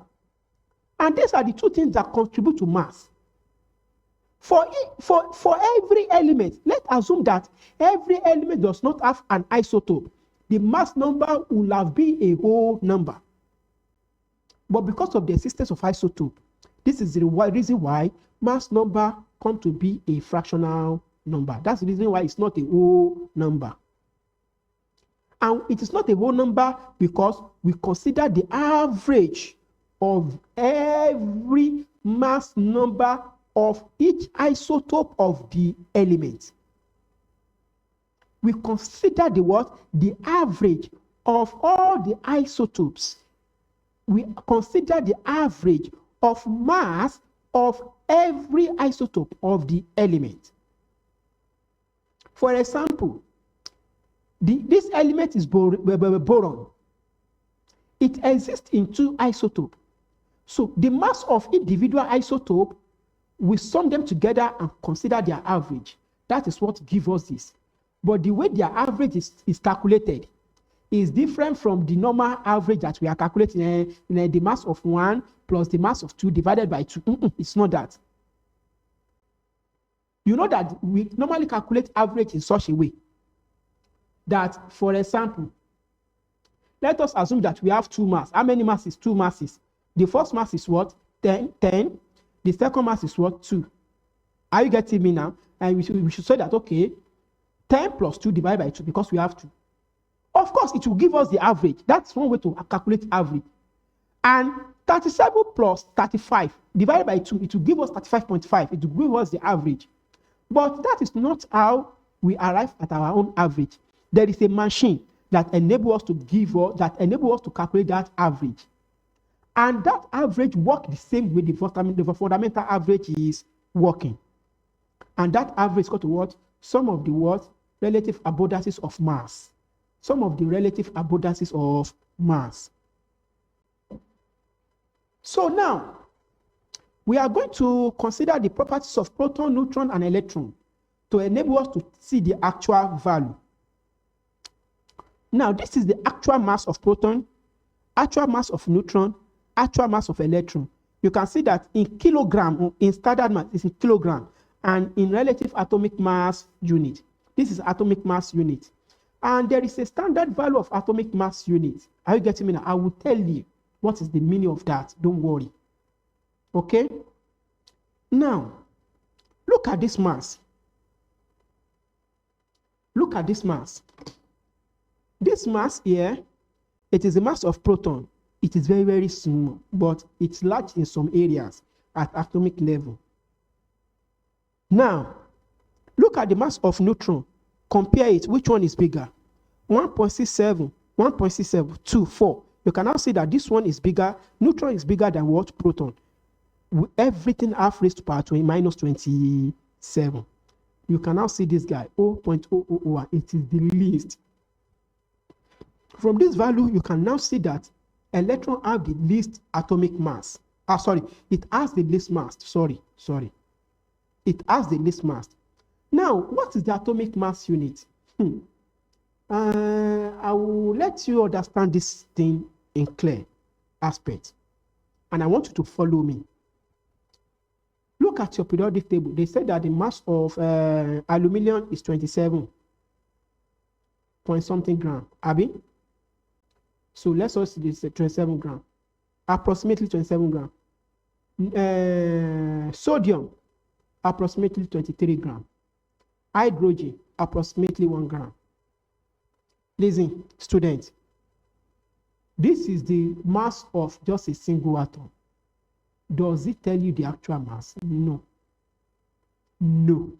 And these are the two things that contribute to mass. For every element, let's assume that every element does not have an isotope. The mass number will have been a whole number. But because of the existence of isotope, this is the reason why mass number come to be a fractional number. That's the reason why it's not a whole number. And it is not a whole number because we consider the average of every mass number of each isotope of the element. We consider the average of all the isotopes. We consider the average of mass of every isotope of the element. For example, this element is boron. It exists in two isotopes. So the mass of individual isotope, we sum them together and consider their average. That is what gives us this. But the way their average is calculated is different from the normal average that we are calculating, the mass of 1 plus the mass of 2 divided by 2. It's not that. You know that we normally calculate average in such a way that, for example, let us assume that we have 2 masses. How many masses? 2 masses. The first mass is what? 10. The second mass is what? 2. Are you getting me now? And we should say that, okay, 10 plus 2 divided by 2 because we have 2. Of course, it will give us the average. That's one way to calculate average. And 37 plus 35 divided by 2, it will give us 35.5. It will give us the average. But that is not how we arrive at our own average. There is a machine that enables us to calculate that average. And that average works the same way the fundamental average is working. And that average is equal to what? Some of the what? Relative abundances of mass. Some of the relative abundances of mass. So now, we are going to consider the properties of proton, neutron, and electron to enable us to see the actual value. Now, this is the actual mass of proton, actual mass of neutron, actual mass of electron. You can see that in kilogram, in standard mass, it's in kilogram, and in relative atomic mass unit. This is atomic mass unit. And there is a standard value of atomic mass unit. Are you getting me now? I will tell you what is the meaning of that. Don't worry. Okay? Now, look at this mass. Look at this mass. This mass here, it is the mass of proton. It is very, very small, but it's large in some areas at atomic level. Now, look at the mass of neutron. Compare it. Which one is bigger? 1.67, 1.67, 2, 4. You can now see that this one is bigger. Neutron is bigger than what? Proton. Everything half raised to power 20 minus 27. You can now see this guy, 0.0001. It is the least. From this value, you can now see that electron have the least atomic mass. It has the least mass. It has the least mass. Now, what is the atomic mass unit? I will let you understand this thing in clear aspect. And I want you to follow me. Look at your periodic table. They said that the mass of aluminum is 27 point something gram. Abi? So let's also this 27 gram. Approximately 27 gram. Sodium, approximately 23 gram. Hydrogen, approximately 1 gram. Listen, students. This is the mass of just a single atom. Does it tell you the actual mass? No. No.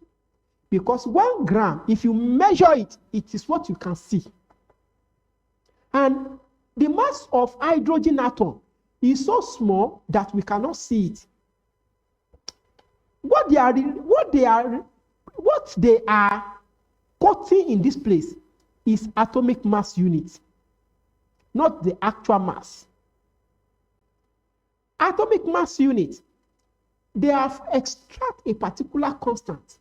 Because 1 gram, if you measure it, it is what you can see. And the mass of hydrogen atom is so small that we cannot see it. What they are quoting in this place is atomic mass unit, not the actual mass. Atomic mass unit, they have extract a particular constant,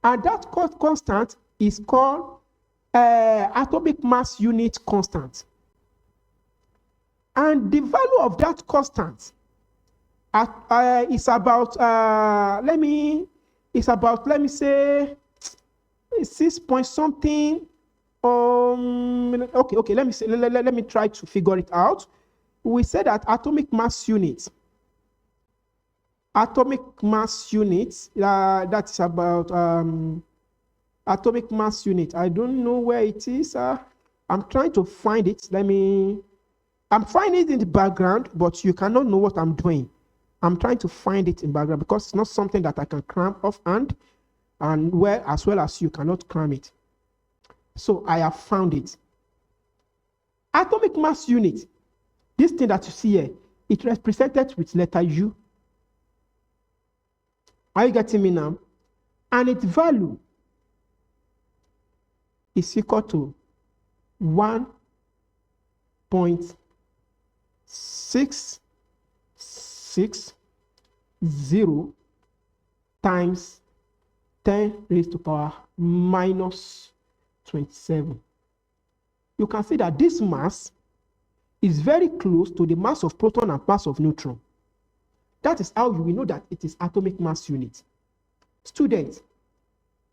and that constant is called atomic mass unit constant. And the value of that constant is about, let me say, 6 point something. Okay, let me try to figure it out. We said that atomic mass unit, that is about atomic mass unit. I don't know where it is. I'm trying to find it. I'm finding it in the background, but you cannot know what I'm doing. I'm trying to find it in background because it's not something that I can cram offhand, and as well as you cannot cram it. So I have found it. Atomic mass unit, this thing that you see here, it represented with letter U. Are you getting me now? And its value is equal to 1.660 times 10 raised to power minus 27. You can see that this mass is very close to the mass of proton and mass of neutron. That is how you will know that it is atomic mass unit. Students,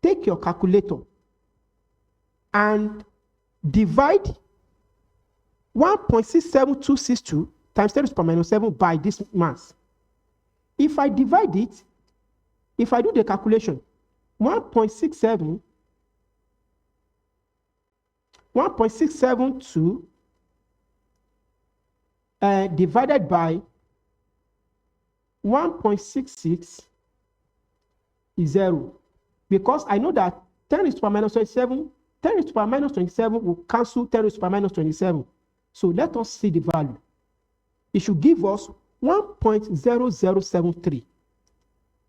take your calculator and divide 1.67262 times 10 to the power minus 7 by this mass. If I divide it, if I do the calculation, 1.672 divided by 1.66 is 0. Because I know that 10 raised to the power minus 27, 10 raised to the power minus 27 will cancel 10 raised to the power minus 27. So let us see the value. It should give us 1.0073,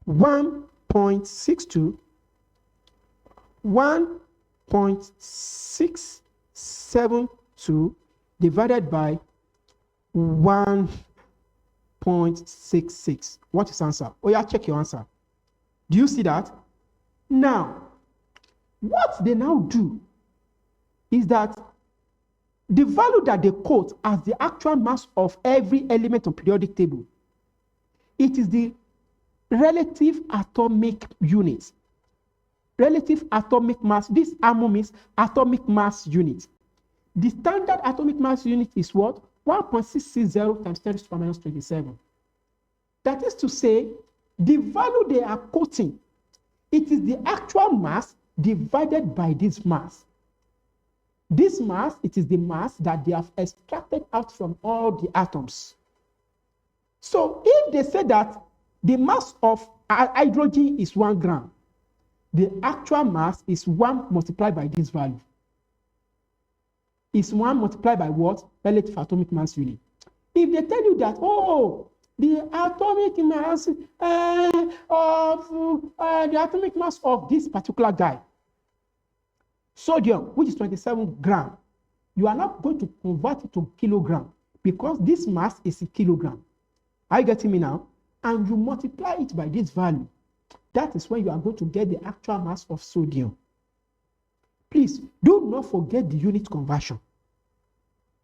1.62, 1.672 divided by 1.66. What is answer? Oh yeah, check your answer. Do you see that? Now, what they now do is that the value that they quote as the actual mass of every element on periodic table, it is the relative atomic unit. Relative atomic mass. This AMO means atomic mass unit. The standard atomic mass unit is what? 1.660 times 10 to the power minus 27. That is to say, the value they are quoting, it is the actual mass divided by this mass. This mass, it is the mass that they have extracted out from all the atoms. So if they say that the mass of hydrogen is 1 gram, the actual mass is 1 multiplied by this value. Is 1 multiplied by what? Relative atomic mass unit. If they tell you that, oh, the atomic mass of this particular guy, sodium, which is 27 gram, you are not going to convert it to kilogram because this mass is a kilogram. Are you getting me now? And you multiply it by this value. That is when you are going to get the actual mass of sodium. Please, do not forget the unit conversion.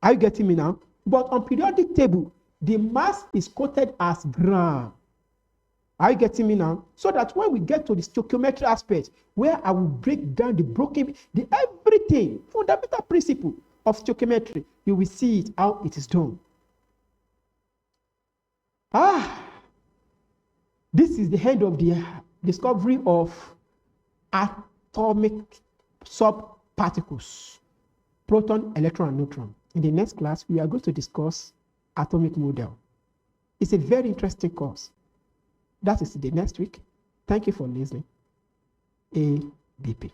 Are you getting me now? But on periodic table, the mass is quoted as gram. Are you getting me now? So that when we get to the stoichiometry aspect, where I will break down everything, fundamental principle of stoichiometry, you will see it, how it is done. This is the end of the discovery of atomic subparticles, proton, electron, and neutron. In the next class, we are going to discuss atomic model. It's a very interesting course. That is the next week. Thank you for listening. ABP.